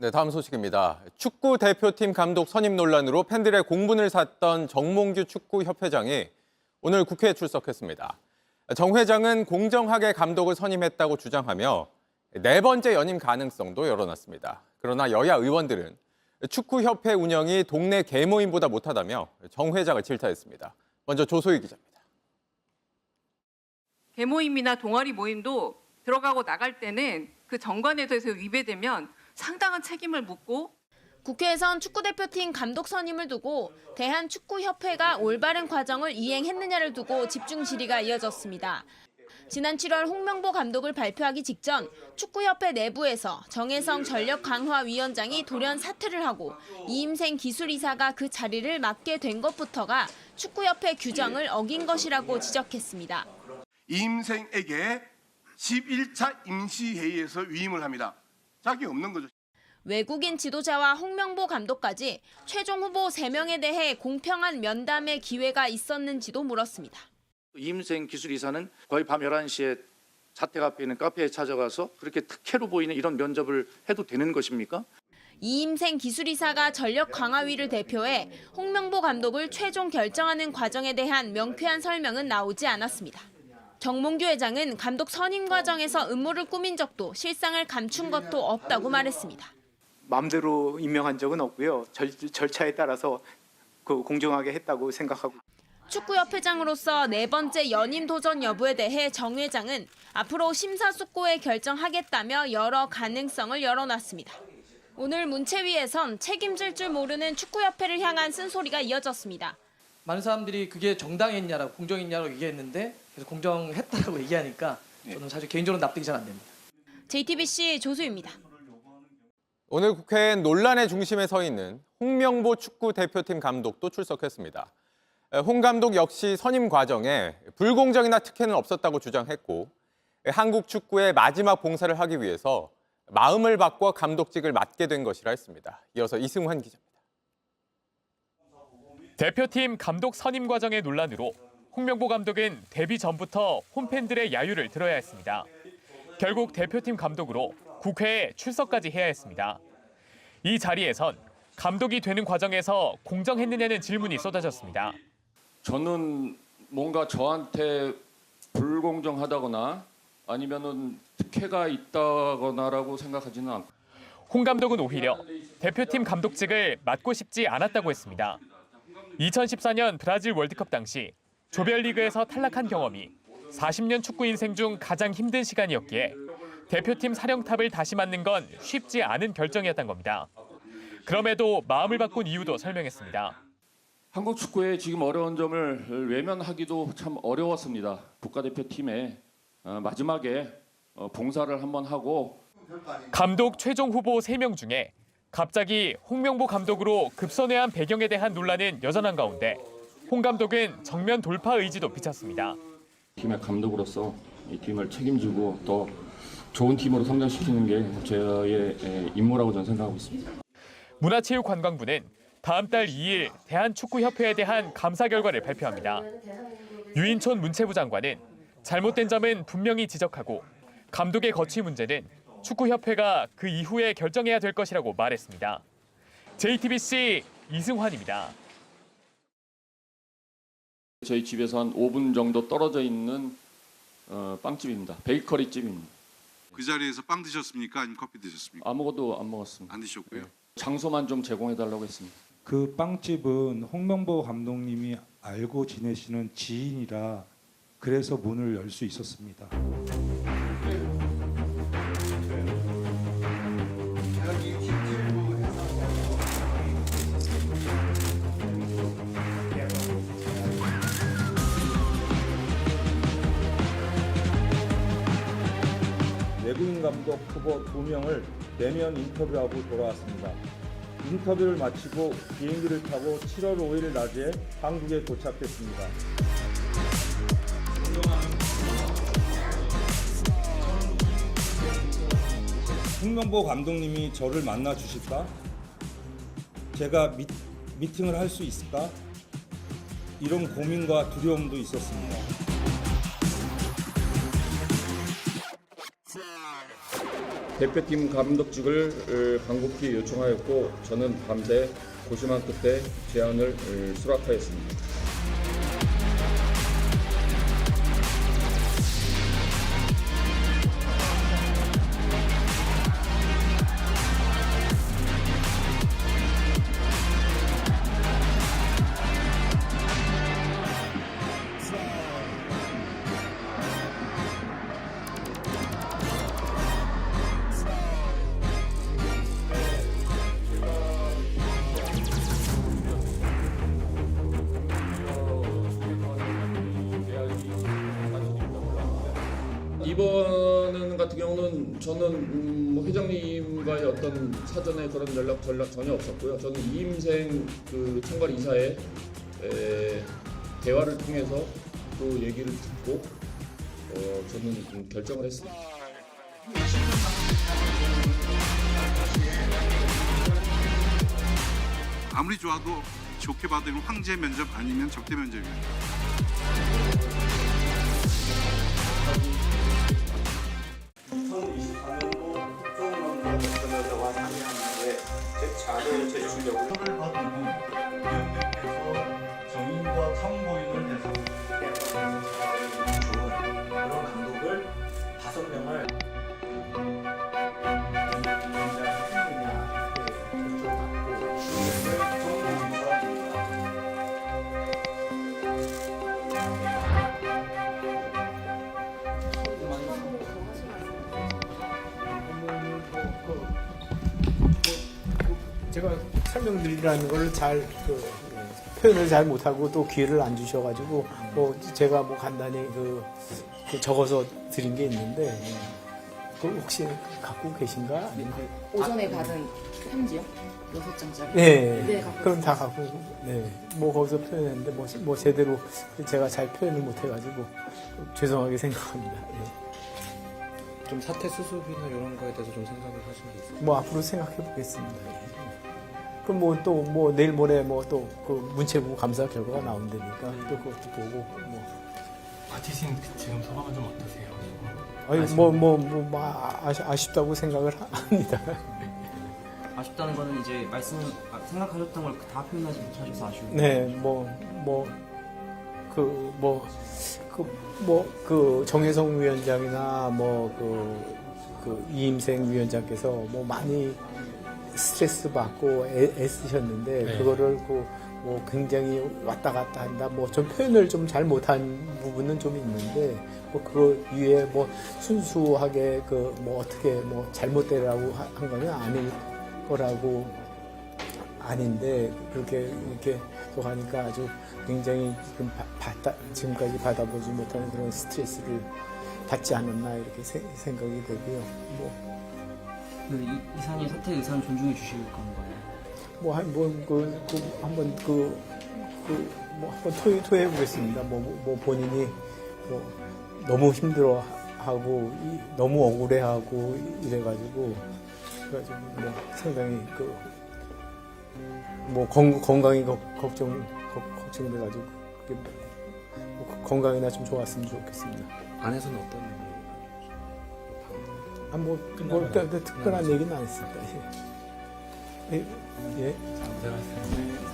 네, 다음 소식입니다. 축구 대표팀 감독 선임 논란으로 팬들의 공분을 샀던 정몽규 축구협회장이 오늘 국회에 출석했습니다. 정 회장은 공정하게 감독을 선임했다고 주장하며 네 번째 연임 가능성도 열어놨습니다. 그러나 여야 의원들은 축구협회 운영이 동네 계모임보다 못하다며 정 회장을 질타했습니다. 먼저 조소희 기자입니다. 계모임이나 동아리 모임도 들어가고 나갈 때는 그 정관에 대해서 위배되면 상당한 책임을 묻고 국회에선 축구대표팀 감독 선임을 두고 대한축구협회가 올바른 과정을 이행했느냐를 두고 집중 질의가 이어졌습니다. 지난 7월 홍명보 감독을 발표하기 직전 축구협회 내부에서 정혜성 전력강화위원장이 돌연 사퇴를 하고 이임생 기술이사가 그 자리를 맡게 된 것부터가 축구협회 규정을 어긴 것이라고 지적했습니다. 이임생에게 11차 임시회의에서 위임을 합니다. 자격이 없는 거죠. 외국인 지도자와 홍명보 감독까지 최종 후보 3명에 대해 공평한 면담의 기회가 있었는지도 물었습니다. 이임생 기술이사는 거의 밤 11시에 자택 앞에 있는 카페에 찾아가서 그렇게 특혜로 보이는 이런 면접을 해도 되는 것입니까? 이임생 기술이사가 전력강화위를 대표해 홍명보 감독을 최종 결정하는 과정에 대한 명쾌한 설명은 나오지 않았습니다. 정몽규 회장은 감독 선임 과정에서 음모를 꾸민 적도 실상을 감춘 것도 없다고 말했습니다. 마음대로 임명한 적은 없고요. 절차에 따라서 공정하게 했다고 생각하고. 축구협회장으로서 네 번째 연임 도전 여부에 대해 정 회장은 앞으로 심사숙고해 결정하겠다며 여러 가능성을 열어놨습니다. 오늘 문체위에선 책임질 줄 모르는 축구협회를 향한 쓴소리가 이어졌습니다. 많은 사람들이 그게 정당했냐라고 공정했냐고 얘기했는데 그래서 공정했다라고 얘기하니까 저는 사실 개인적으로 납득이 잘 안 됩니다. JTBC 조수입니다. 오늘 국회엔 논란의 중심에 서 있는 홍명보 축구 대표팀 감독도 출석했습니다. 홍 감독 역시 선임 과정에 불공정이나 특혜는 없었다고 주장했고 한국 축구의 마지막 봉사를 하기 위해서 마음을 바꿔 감독직을 맡게 된 것이라 했습니다. 이어서 이승환 기자입니다. 대표팀 감독 선임 과정의 논란으로 홍명보 감독은 데뷔 전부터 홈팬들의 야유를 들어야 했습니다. 결국 대표팀 감독으로 국회에 출석까지 해야 했습니다. 이 자리에선 감독이 되는 과정에서 공정했느냐는 질문이 쏟아졌습니다. 저는 뭔가 저한테 불공정하다거나 아니면은 특혜가 있다거나라고 생각하지는 않고. 홍 감독은 오히려 대표팀 감독직을 맡고 싶지 않았다고 했습니다. 2014년 브라질 월드컵 당시 조별리그에서 탈락한 경험이 40년 축구 인생 중 가장 힘든 시간이었기에 대표팀 사령탑을 다시 맡는 건 쉽지 않은 결정이었던 겁니다. 그럼에도 마음을 바꾼 이유도 설명했습니다. 한국 축구의 지금 어려운 점을 외면하기도 참 어려웠습니다. 국가대표팀에 마지막에 봉사를 한번 하고. 감독 최종 후보 3명 중에 갑자기 홍명보 감독으로 급선회한 배경에 대한 논란은 여전한 가운데 홍 감독은 정면 돌파 의지도 비쳤습니다. 팀의 감독으로서 이 팀을 책임지고 더 좋은 팀으로 성장시키는 게 저의 임무라고 저는 생각하고 있습니다. 문화체육관광부는 다음 달 2일 대한축구협회에 대한 감사 결과를 발표합니다. 유인촌 문체부 장관은 잘못된 점은 분명히 지적하고 감독의 거취 문제는 축구협회가 그 이후에 결정해야 될 것이라고 말했습니다. JTBC 이승환입니다. 저희 집에서 한 5분 정도 떨어져 있는 빵집입니다. 베이커리 집입니다. 그 자리에서 빵 드셨습니까? 아니면 커피 드셨습니까? 아무것도 안 먹었습니다. 안 드셨고요. 장소만 좀 제공해달라고 했습니다. 그 빵집은 홍명보 감독님이 알고 지내시는 지인이라 그래서 문을 열 수 있었습니다. 외국인 감독 후보 2명을 대면 인터뷰하고 돌아왔습니다. 인터뷰를 마치고 비행기를 타고 7월 5일 낮에 한국에 도착했습니다. 홍명보 감독님이 저를 만나 주실까? 제가 미팅을 할 수 있을까? 이런 고민과 두려움도 있었습니다. 대표팀 감독직을 간곡히 요청하였고 저는 밤새 고심한 끝에 제안을 수락하였습니다. 이번 같은 경우는 저는 뭐 회장님과의 어떤 사전에 그런 연락 전략 전혀 없었고요. 저는 이임생 그 총괄 이사의 대화를 통해서 그 얘기를 듣고 저는 결정을 했습니다. 아무리 좋아도 좋게 받으면 황제 면접 아니면 적대 면접입니다. 정인과 참고인을 해서 그런 감독을 5명을 제가 설명드리라는 걸 잘 표현을 잘 못하고 또 기회를 안 주셔가지고 뭐 제가 뭐 간단히 그 적어서 드린 게 있는데 그걸 혹시 갖고 계신가? 아니면 오전에 받은 편지요? 6장짜리? 네, 네, 갖고 그럼 다 갖고 네, 뭐 거기서 표현했는데 뭐 제대로 제가 잘 표현을 못해가지고 죄송하게 생각합니다. 네. 좀 사태 수습이나 이런 거에 대해서 좀 생각을 하시는 게 있어요? 뭐 앞으로 생각해 보겠습니다. 그럼 뭐 또 뭐 내일 모레 뭐 또 그 문체부 감사 결과가 나온다니까 또 그것도 보고 뭐. 맡으신 지금 소감은 좀 어떠세요? 아니 아쉽다고 생각을 합니다. 아쉽다는 거는 이제 생각하셨던 걸 다 표현하지 못하셔서 아쉬워요. 네, 그 정혜성 위원장이나 그 이임생 위원장께서 뭐 많이 스트레스 받고 애쓰셨는데 네. 그거를 뭐 굉장히 왔다 갔다 한다. 뭐 좀 표현을 좀 잘 못한 부분은 좀 있는데 뭐 그거 위에 뭐 순수하게 뭐 어떻게 뭐 잘못되라고 한 거는 아닐 거라고 아닌데 그렇게 이렇게 또 하니까 아주 굉장히 지금까지 받아보지 못하는 그런 스트레스를 받지 않았나 이렇게 생각이 되고요. 이사님 사퇴 의사는 존중해 주실 건가요? 한번 토해 보겠습니다. 본인이 너무 힘들어하고 너무 억울해하고 이래가지고 상당히 건강이 걱정돼가지고 건강이나 좀 좋았으면 좋겠습니다. 안에서는 어떤 특별한 얘기는 안 했습니다. 예. 고생하셨습니다.